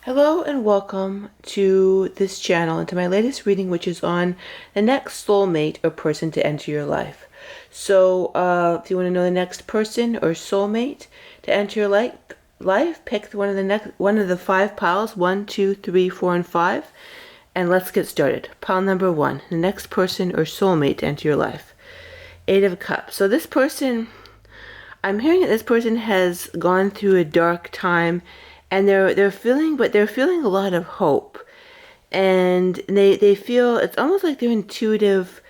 Hello and welcome to this channel and to my latest reading, which is on the next soulmate or person to enter your life. So if you want to know the next person or soulmate to enter your life, pick one of the five piles, 1, 2, 3, 4, and 5, and let's get started. Pile number 1, the next person or soulmate to enter your life. 8 of Cups. So this person, I'm hearing that this person has gone through a dark time, and they're feeling a lot of hope, and they feel it's almost like they're intuitive,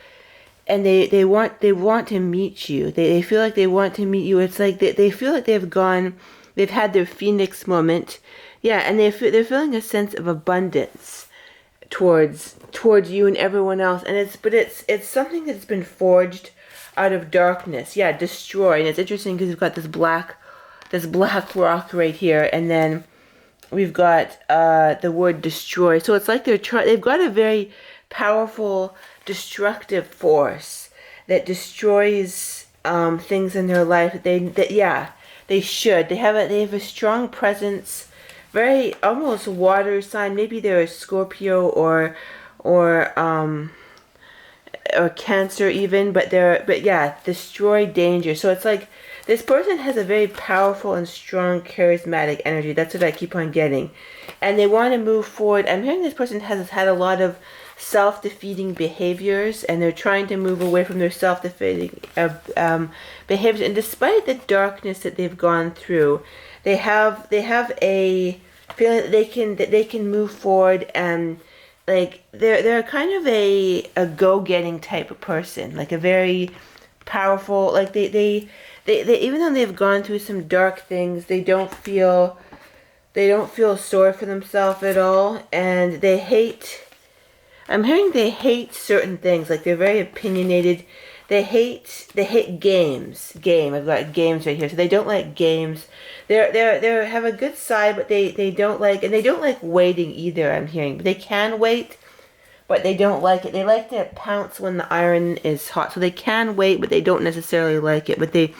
and they want to meet you. They feel like they want to meet you. It's like they feel like they've had their phoenix moment, yeah, and they're feeling a sense of abundance towards you and everyone else, and it's something that's been forged out of darkness. Yeah, destroy. And it's interesting because we've got this black rock right here, and then we've got the word destroy. So it's like they've got a very powerful destructive force that destroys things in their life. They have a strong presence, very almost water sign. Maybe they're a Scorpio or Cancer even, but destroy, danger. So it's like this person has a very powerful and strong charismatic energy. That's what I keep on getting, and they want to move forward. I'm hearing this person has had a lot of self-defeating behaviors, and they're trying to move away from their self-defeating behaviors. And despite the darkness that they've gone through, they have a feeling that they can move forward, and like they're kind of a go-getting type of person, like a very powerful, like they even though they've gone through some dark things, they don't feel sorry for themselves at all, and I'm hearing they hate certain things, like they're very opinionated. They hate games. I've got games right here. So they don't like games. They have a good side, but they don't like, and they don't like waiting either, I'm hearing. But they can wait, but they don't like it. They like to pounce when the iron is hot. So they can wait, but they don't necessarily like it. But they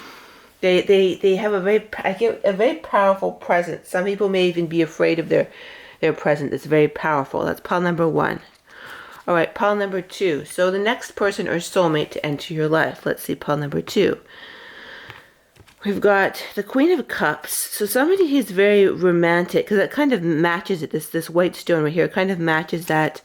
have I get a very powerful presence. Some people may even be afraid of their presence. It's very powerful. That's pile number 1. All right, pile number 2. So the next person or soulmate to enter your life. Let's see, pile number 2. We've got the Queen of Cups. So somebody who's very romantic, because that kind of matches it. This white stone right here kind of matches that.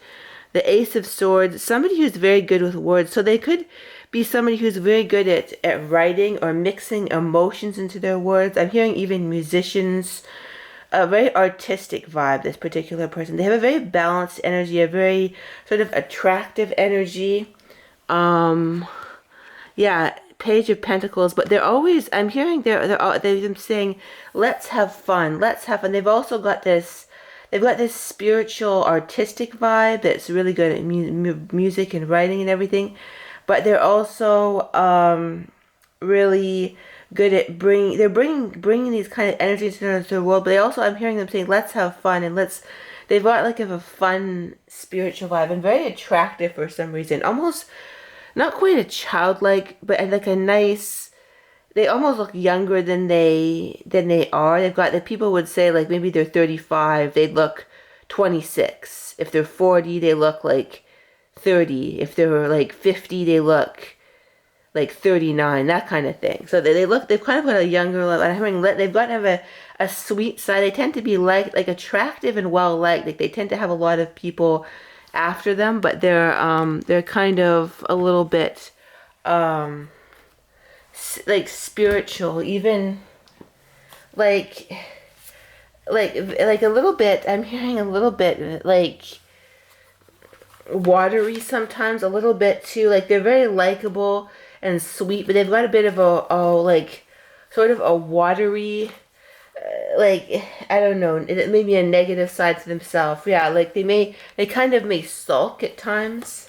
The Ace of Swords. Somebody who's very good with words. So they could be somebody who's very good at writing or mixing emotions into their words. I'm hearing even musicians. A very artistic vibe, this particular person. They have a very balanced energy, a very sort of attractive energy. Yeah, Page of Pentacles, but they're always, I'm hearing they're saying, let's have fun, let's have fun. They've got this spiritual, artistic vibe that's really good at music and writing and everything, but they're also really good at bringing these kind of energies into the world. But they also, I'm hearing them saying, let's have fun, and they've got like a fun spiritual vibe, and very attractive for some reason, almost not quite a childlike, but like a nice, they almost look younger than they are. They've got, the people would say, like, maybe they're 35, they'd look 26. If they're 40, they look like 30. If they're like 50, they look like 39, that kind of thing. So they've kind of got a younger look. I mean, they've got to have a sweet side. They tend to be like attractive and well liked. Like they tend to have a lot of people after them, but they're kind of a little bit like spiritual, even like a little bit. I'm hearing a little bit like watery sometimes, a little bit too. Like they're very likable and sweet, but they've got a bit of a like sort of a watery, like, I don't know, maybe a negative side to themselves. Yeah, like they kind of may sulk at times,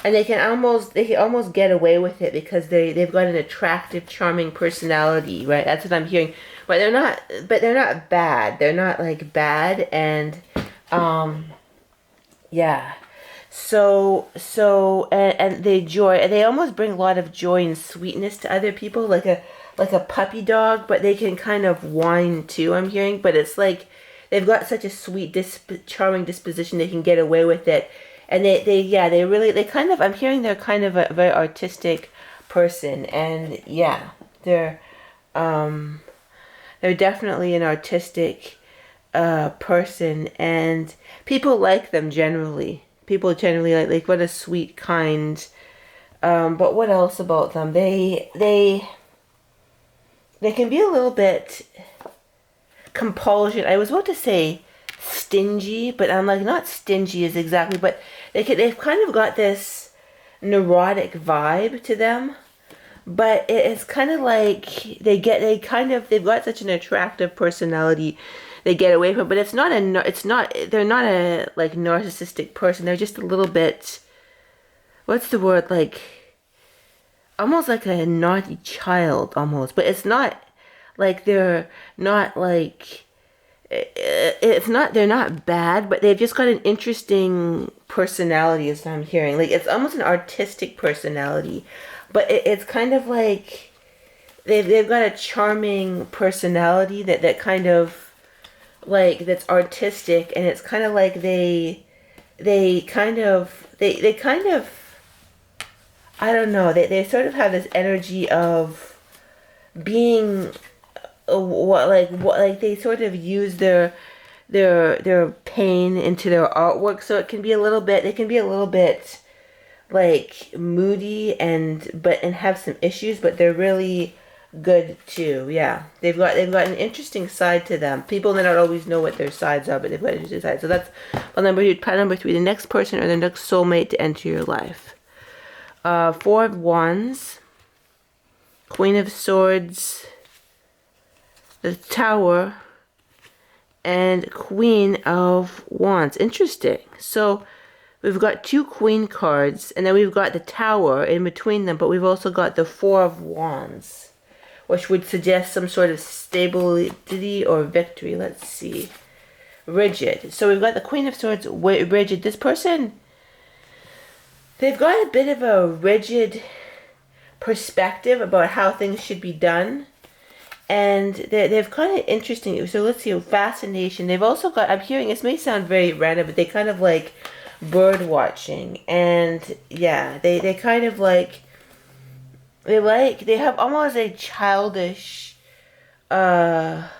and they can almost get away with it because they've got an attractive, charming personality, right? That's what I'm hearing. But they're not bad. They're not like bad, and yeah. And they almost bring a lot of joy and sweetness to other people, like a puppy dog, but they can kind of whine too, I'm hearing. But it's like they've got such a sweet, charming disposition. They can get away with it, and they really, they kind of. I'm hearing they're kind of a very artistic person, and yeah, they're definitely an artistic person, and people like them generally. People generally like what a sweet, kind. But what else about them? They can be a little bit compulsion. I was about to say stingy, but I'm like, not stingy is exactly, but they've kind of got this neurotic vibe to them. But it's kind of like they've got such an attractive personality. They get away from it, but they're not a like narcissistic person. They're just a little bit, what's the word, like almost like a naughty child almost. But it's not like they're not like, they're not bad, but they've just got an interesting personality, as I'm hearing. Like, it's almost an artistic personality, but it's kind of like they've got a charming personality that kind of like, that's artistic, and it's kind of like they kind of I don't know, they sort of have this energy of being what they sort of use their pain into their artwork, so they can be a little bit like moody and have some issues, but they're really good too. Yeah, they've got an interesting side to them. People may not always know what their sides are, but they've got an interesting side. So that's number 3, the next person or the next soulmate to enter your life. 4 of Wands, Queen of Swords, the Tower, and Queen of Wands. Interesting. So we've got 2 Queen cards, and then we've got the Tower in between them, but we've also got the 4 of Wands, which would suggest some sort of stability or victory. Let's see. Rigid. So we've got the Queen of Swords, rigid. This person, they've got a bit of a rigid perspective about how things should be done. And they've kind of interesting. So let's see, fascination. They've also got, I'm hearing, this may sound very random, but they kind of like bird watching. And yeah, they kind of like, they have almost a childish, like,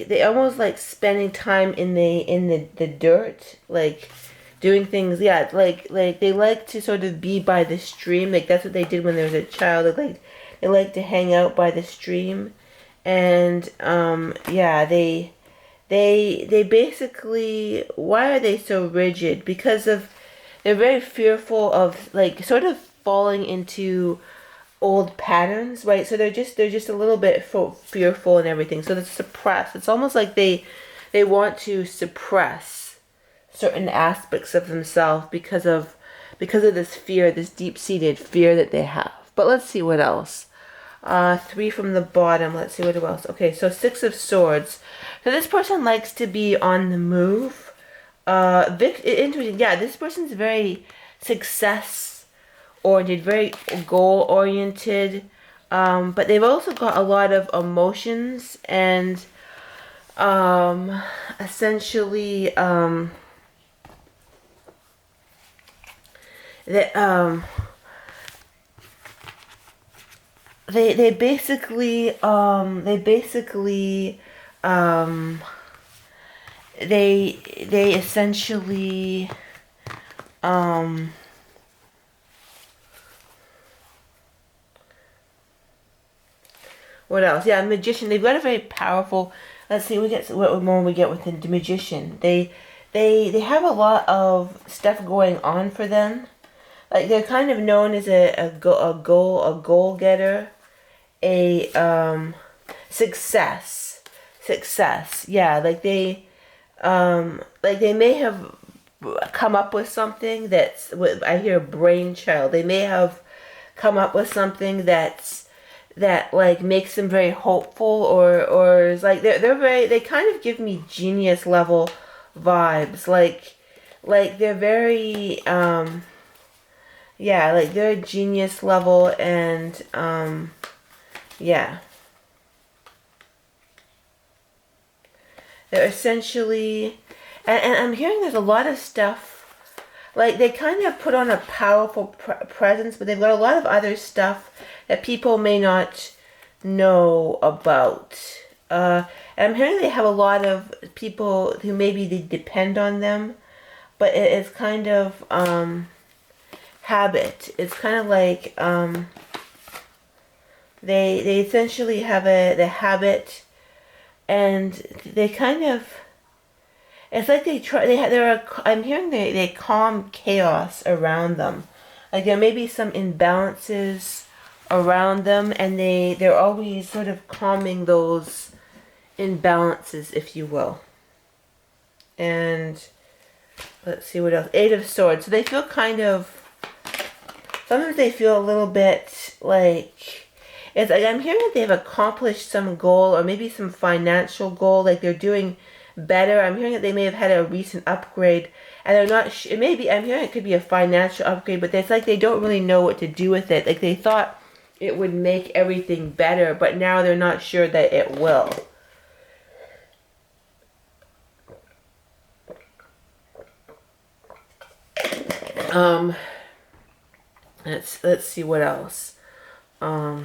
they almost like spending time in the dirt, like doing things, yeah, like they like to sort of be by the stream. Like, that's what they did when they was a child. They like to hang out by the stream, and yeah, they basically, why are they so rigid? Because they're very fearful of, like, sort of falling into old patterns, right? So they're just a little bit fearful and everything. So they're suppressed. It's almost like they want to suppress certain aspects of themselves because of this fear, this deep-seated fear that they have. But let's see what else. 3 from the bottom. Let's see what else. Okay, so 6 of Swords. So this person likes to be on the move. Interesting. Yeah, this person's very success-oriented, very goal-oriented. But they've also got a lot of emotions and essentially they basically essentially what else? Yeah, Magician. They've got a very powerful, let's see, what more we get with the Magician. They have a lot of stuff going on for them. Like, they're kind of known as a goal getter, a success. Yeah, like they may have come up with something that's, I hear brainchild. They may have come up with something that like makes them very hopeful, or is like they kind of give me genius level vibes. Like they're very yeah, like they're genius level, and yeah. They're essentially, and I'm hearing there's a lot of stuff. Like, they kind of put on a powerful presence, but they've got a lot of other stuff that people may not know about. And I'm hearing they have a lot of people who maybe they depend on them, but it's kind of habit. It's kind of like they essentially have the habit, and they kind of, it's like I'm hearing they calm chaos around them. Like there may be some imbalances around them, and they're always sort of calming those imbalances, if you will. And let's see what else. Eight of Swords. So they feel kind of, sometimes they feel a little bit like, it's like I'm hearing that they've accomplished some goal, or maybe some financial goal, like they're doing better. I'm hearing that they may have had a recent upgrade, and they're not, maybe, I'm hearing it could be a financial upgrade, but it's like they don't really know what to do with it. Like they thought it would make everything better, but now they're not sure that it will. Let's see what else. Yeah,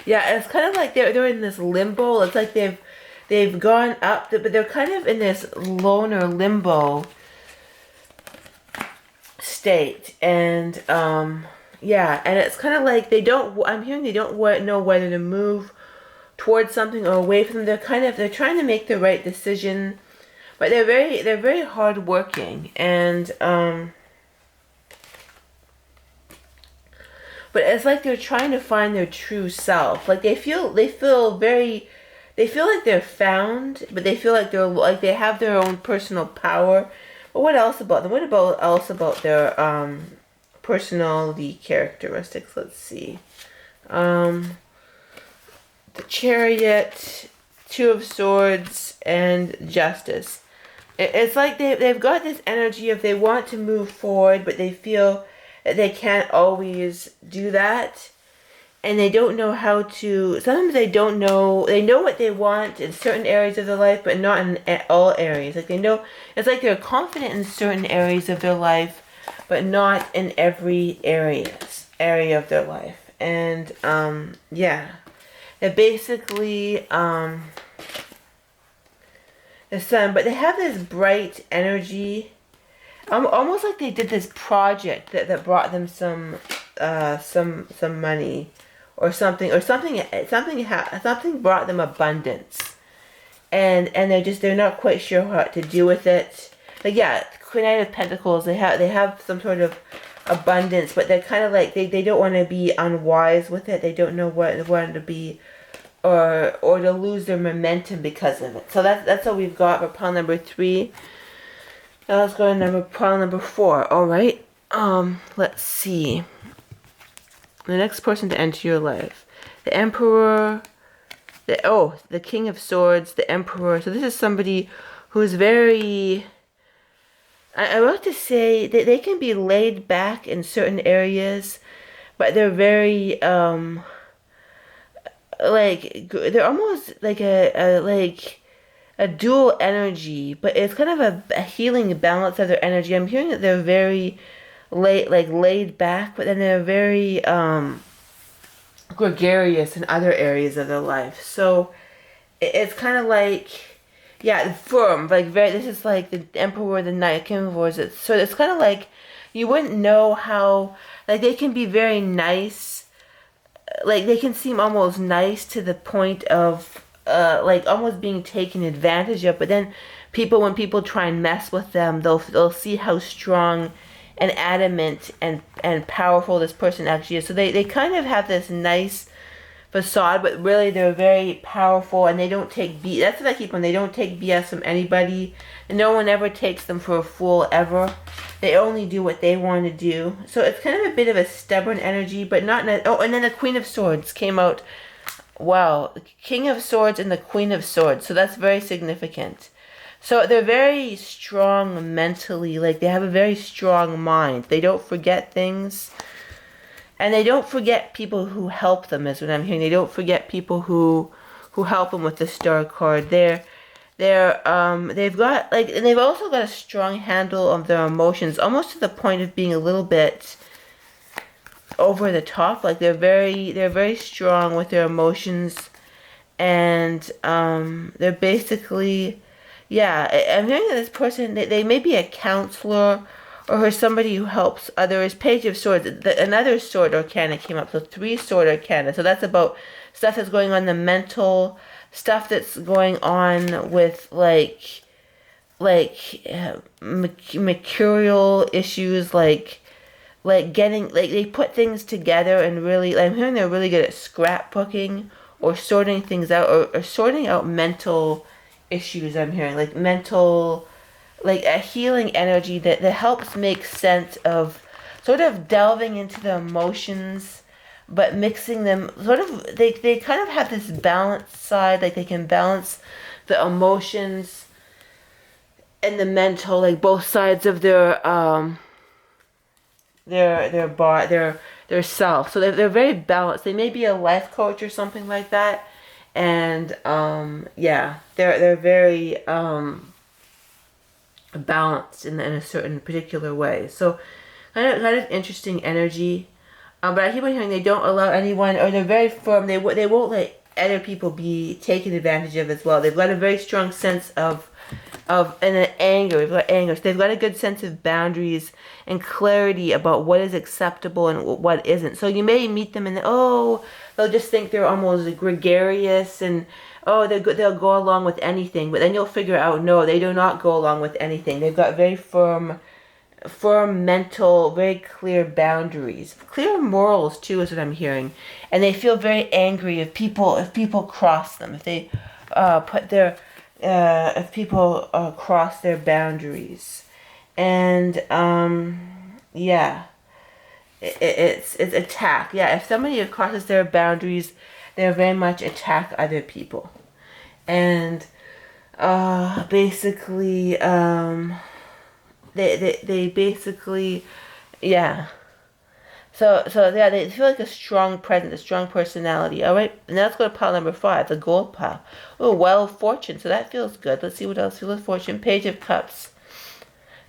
it's kind of like they're in this limbo. It's like they've gone up, but they're kind of in this loner limbo state. And yeah, and it's kind of like I'm hearing they don't know whether to move towards something or away from them. They're trying to make the right decision, but they're very hardworking, and but it's like they're trying to find their true self. Like they feel like they're found, but they feel like they have their own personal power. But what else about them? What about their personality characteristics? Let's see. The Chariot, Two of Swords, and Justice. It's like they've got this energy of they want to move forward, but they feel that they can't always do that, and they don't know how to. Sometimes they don't know. They know what they want in certain areas of their life, but not in all areas. Like they know, it's like they're confident in certain areas of their life, but not in every area of their life. And yeah, they're basically the Sun, but they have this bright energy. Almost like they did this project that brought them some money, or something brought them abundance, and they're not quite sure what to do with it. Like yeah, Queen of Pentacles, they have some sort of abundance, but they're kind of like they don't want to be unwise with it. They don't know what to be, or to lose their momentum because of it. So that's what we've got for pile number 3. Now let's go to pile number 4. All right. Let's see. The next person to enter your life, the Emperor. The King of Swords, the Emperor. So this is somebody who's very. I want to say that they can be laid back in certain areas, but they're very they're almost like a dual energy, but it's kind of a healing balance of their energy. I'm hearing that they're very laid back, but then they're very gregarious in other areas of their life. So it's kind of like, yeah, firm, this is like the Emperor, the Knight, King of Swords. So it's kind of like you wouldn't know how, like they can be very nice, like they can seem almost nice to the point of almost being taken advantage of, but then when people try and mess with them, they'll see how strong and adamant and powerful this person actually is. So they kind of have this nice facade, but really they're very powerful, and they don't take BS. That's what I keep on. They don't take BS from anybody, and no one ever takes them for a fool ever. They only do what they want to do. So it's kind of a bit of a stubborn energy, but not. And then the Queen of Swords came out. Wow, the King of Swords and the Queen of Swords. So that's very significant. So they're very strong mentally. Like they have a very strong mind. They don't forget things. And they don't forget people who help them, is what I'm hearing. They don't forget people who help them with the Star card. they've got like, and they've also got a strong handle of their emotions, almost to the point of being a little bit over the top. Like they're very strong with their emotions, and they're basically, yeah. I'm hearing that this person, they may be a counselor or somebody who helps others. Page of Swords, another sword arcana came up, so 3 sword arcana. So that's about stuff that's going on, the mental stuff that's going on with mercurial issues, like getting, like they put things together, and really, I'm hearing they're really good at scrapbooking or sorting things out, or sorting out mental issues. I'm hearing like mental, like a healing energy that helps make sense of sort of delving into the emotions, but mixing them sort of, they kind of have this balanced side, like they can balance the emotions and the mental, like both sides of their their self. So they're very balanced. They may be a life coach or something like that, and yeah, they're very balanced in a certain particular way. So kind of interesting energy. But I keep on hearing they don't allow anyone, or they're very firm. They won't let other people be taken advantage of as well. They've got a very strong sense of and an anger. We've got anger. So they've got a good sense of boundaries and clarity about what is acceptable and what isn't. So you may meet them and they'll just think they're almost gregarious, and they'll go along with anything. But then you'll figure out, no, they do not go along with anything. They've got very firm mental, very clear boundaries, clear morals too, is what I'm hearing. And they feel very angry if people cross them, if they if people cross their boundaries. And yeah, it's attack. Yeah, if somebody crosses their boundaries, they very much attack other people. And basically they basically, yeah. So yeah, they feel like a strong presence, a strong personality. All right, and let's go to pile number 5, the gold pile. Oh, Well of Fortune. So that feels good. Let's see what else. Wheel of Fortune, Page of Cups.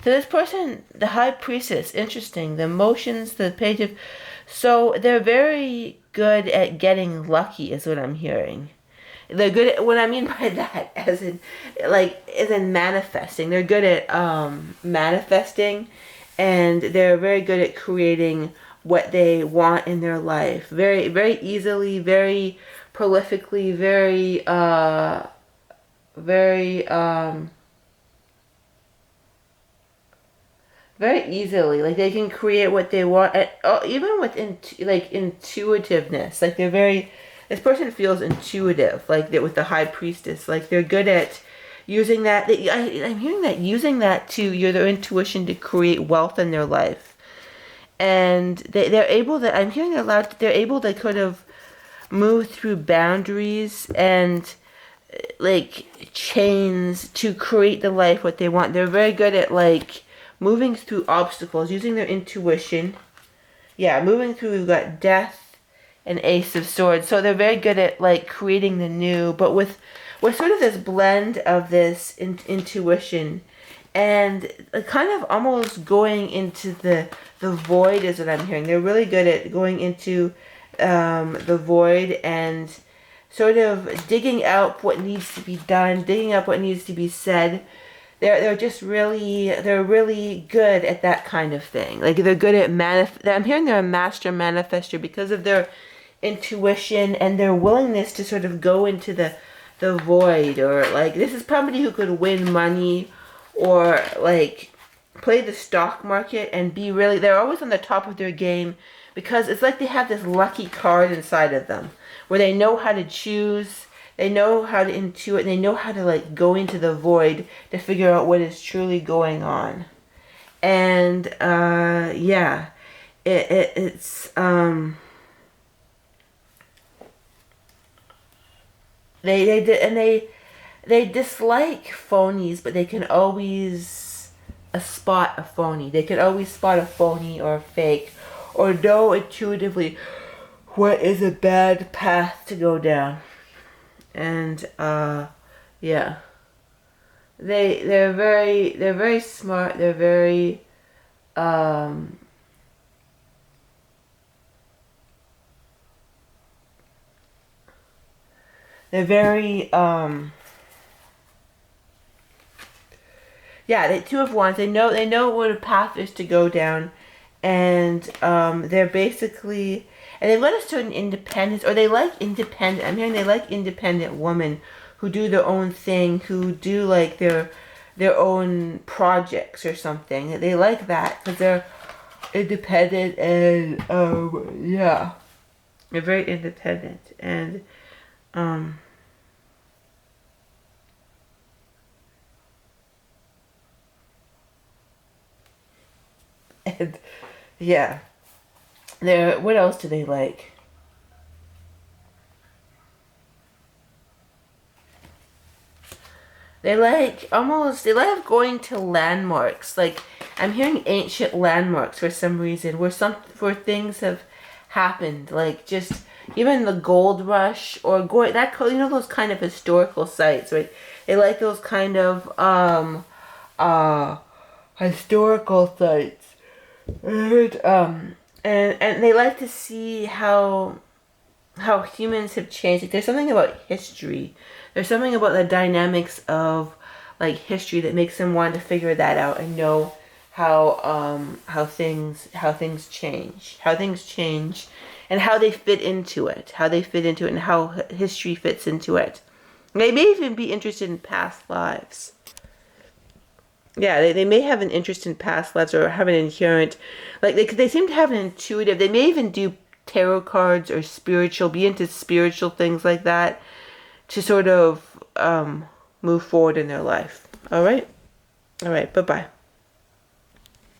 So this person, the High Priestess, interesting. The emotions, the Page of, so they're very good at getting lucky, is what I'm hearing. They're good at, what I mean by that, as in manifesting. They're good at manifesting, and they're very good at creating what they want in their life. Very, very easily, very prolifically, very easily. Like they can create what they want, even with intuitiveness. Like they're very, this person feels intuitive, like that with the High Priestess. Like they're good at using that. I'm hearing that using that to their intuition to create wealth in their life. And they're able to, I'm hearing they're able to kind of move through boundaries and like chains to create the life what they want. They're very good at like moving through obstacles, using their intuition. Yeah, moving through, we've got Death and Ace of Swords. So they're very good at like creating the new, but with sort of this blend of this intuition and kind of almost going into the void, is what I'm hearing. They're really good at going into the void and sort of digging out what needs to be done, digging up what needs to be said. They're really good at that kind of thing. Like they're good at I'm hearing they're a master manifester because of their intuition and their willingness to sort of go into the void, or like this is somebody who could win money or like play the stock market and be really, they're always on the top of their game because it's like they have this lucky card inside of them where they know how to choose, they know how to intuit, and they know how to like go into the void to figure out what is truly going on. And yeah, it's they dislike phonies, but they can always spot a phony. They can always spot a phony or a fake, or know intuitively what is a bad path to go down. And yeah, they're very smart. They're very they're very yeah, they two of wands. They know what a path is to go down, and they're basically, and they've got a certain independence, or they like independent. I'm hearing they like independent women who do their own thing, who do like their own projects or something. They like that because they're independent, and yeah, they're very independent, and um and yeah. They're, what else do they like? They like almost, they love going to landmarks. Like, I'm hearing ancient landmarks for some reason, where things have happened. Like, just even the gold rush, or going that, those kind of historical sites, right? They like those kind of uh historical sites. And they like to see how humans have changed. Like, there's something about history. There's something about the dynamics of like history that makes them want to figure that out and know how things change, and how they fit into it, and how history fits into it. They may even be interested in past lives. Yeah, they may have an interest in past lives, or have an inherent, like they seem to have an intuitive. They may even do tarot cards, or be into spiritual things like that, to sort of move forward in their life. All right, bye bye.